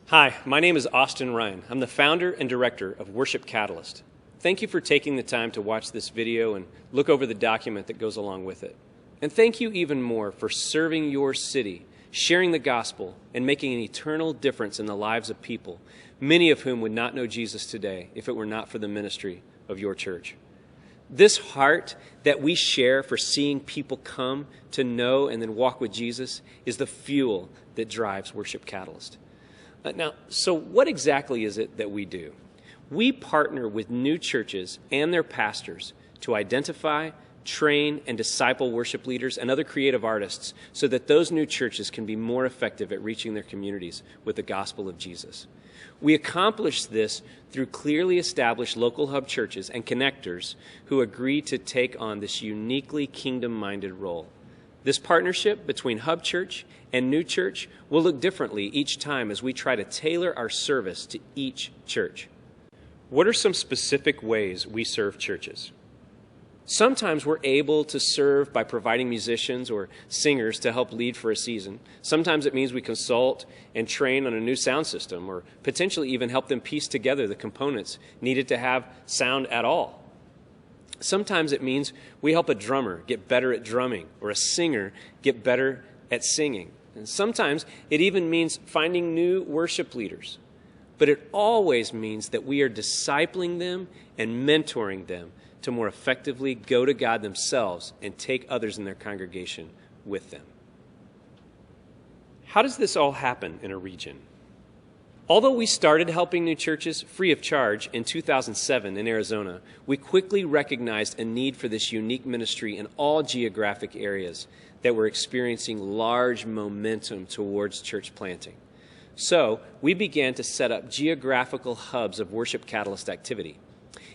Hi, my name is Austin Ryan. I'm the founder and director of Worship Catalyst. Thank you for taking the time to watch this video and look over the document that goes along with it. And thank you even more for serving your city, sharing the gospel, and making an eternal difference in the lives of people, many of whom would not know Jesus today if it were not for the ministry of your church. This heart that we share for seeing people come to know and then walk with Jesus is the fuel that drives Worship Catalyst. Now, so what exactly is it that we do? We partner with new churches and their pastors to identify, train, and disciple worship leaders and other creative artists so that those new churches can be more effective at reaching their communities with the gospel of Jesus. We accomplish this through clearly established local hub churches and connectors who agree to take on this uniquely kingdom-minded role. This partnership between Hub Church and New Church will look differently each time as we try to tailor our service to each church. What are some specific ways we serve churches? Sometimes we're able to serve by providing musicians or singers to help lead for a season. Sometimes it means we consult and train on a new sound system or potentially even help them piece together the components needed to have sound at all. Sometimes it means we help a drummer get better at drumming or a singer get better at singing. And sometimes it even means finding new worship leaders. But it always means that we are discipling them and mentoring them to more effectively go to God themselves and take others in their congregation with them. How does this all happen in a region? Although we started helping new churches free of charge in 2007 in Arizona, we quickly recognized a need for this unique ministry in all geographic areas that were experiencing large momentum towards church planting. So we began to set up geographical hubs of Worship Catalyst activity.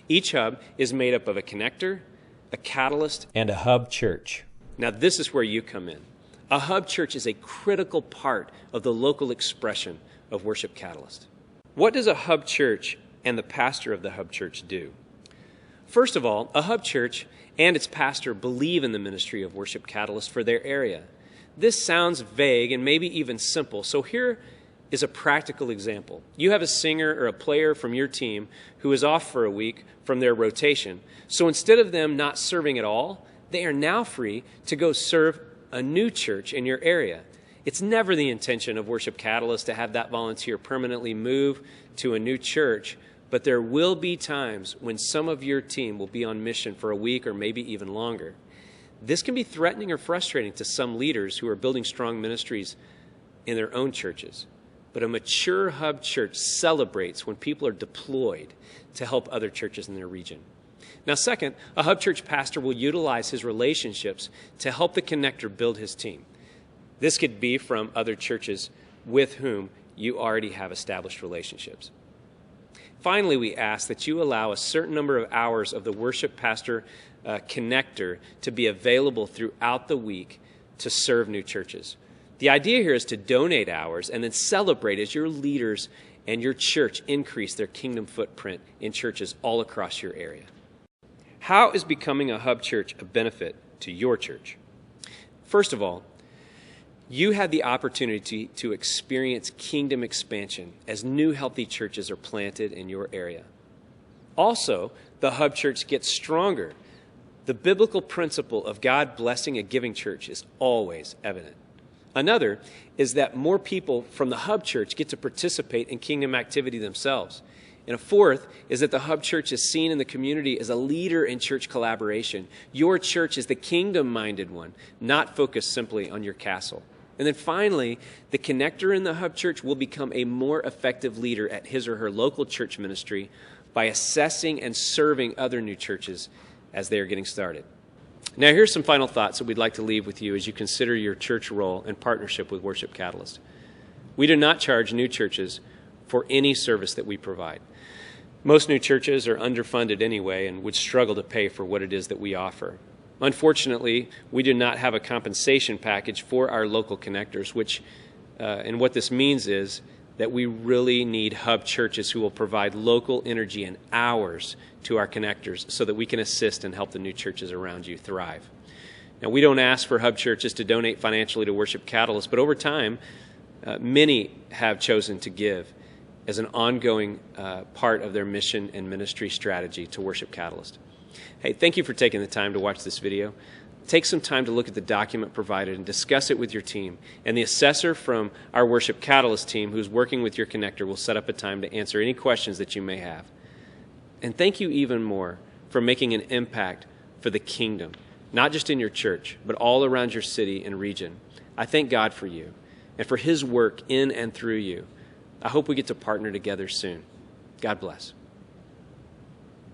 Each hub is made up of a connector, a catalyst, and a hub church. Now this is where you come in. A hub church is a critical part of the local expression of Worship Catalyst. What does a hub church and the pastor of the hub church do? First of all, a hub church and its pastor believe in the ministry of Worship Catalyst for their area. This sounds vague and maybe even simple, so here is a practical example. You have a singer or a player from your team who is off for a week from their rotation. So instead of them not serving at all, they are now free to go serve a new church in your area. It's never the intention of Worship Catalyst to have that volunteer permanently move to a new church, but there will be times when some of your team will be on mission for a week or maybe even longer. This can be threatening or frustrating to some leaders who are building strong ministries in their own churches. But a mature hub church celebrates when people are deployed to help other churches in their region. Now, second, a hub church pastor will utilize his relationships to help the connector build his team. This could be from other churches with whom you already have established relationships. Finally, we ask that you allow a certain number of hours of the worship pastor connector to be available throughout the week to serve new churches. The idea here is to donate hours and then celebrate as your leaders and your church increase their kingdom footprint in churches all across your area. How is becoming a hub church a benefit to your church? First of all, you have the opportunity to experience kingdom expansion as new healthy churches are planted in your area. Also, the hub church gets stronger. The biblical principle of God blessing a giving church is always evident. Another is that more people from the hub church get to participate in kingdom activity themselves. And a fourth is that the hub church is seen in the community as a leader in church collaboration. Your church is the kingdom-minded one, not focused simply on your castle. And then finally, the connector in the hub church will become a more effective leader at his or her local church ministry by assessing and serving other new churches as they are getting started. Now, here's some final thoughts that we'd like to leave with you as you consider your church role and partnership with Worship Catalyst. We do not charge new churches for any service that we provide. Most new churches are underfunded anyway and would struggle to pay for what it is that we offer. Unfortunately, we do not have a compensation package for our local connectors, and what this means is that we really need hub churches who will provide local energy and hours to our connectors so that we can assist and help the new churches around you thrive. Now, we don't ask for hub churches to donate financially to Worship Catalyst, but over time, many have chosen to give. as an ongoing part of their mission and ministry strategy to Worship Catalyst. Hey, thank you for taking the time to watch this video. Take some time to look at the document provided and discuss it with your team. And the assessor from our Worship Catalyst team who's working with your connector will set up a time to answer any questions that you may have. And thank you even more for making an impact for the kingdom, not just in your church, but all around your city and region. I thank God for you and for his work in and through you. I hope we get to partner together soon. God bless.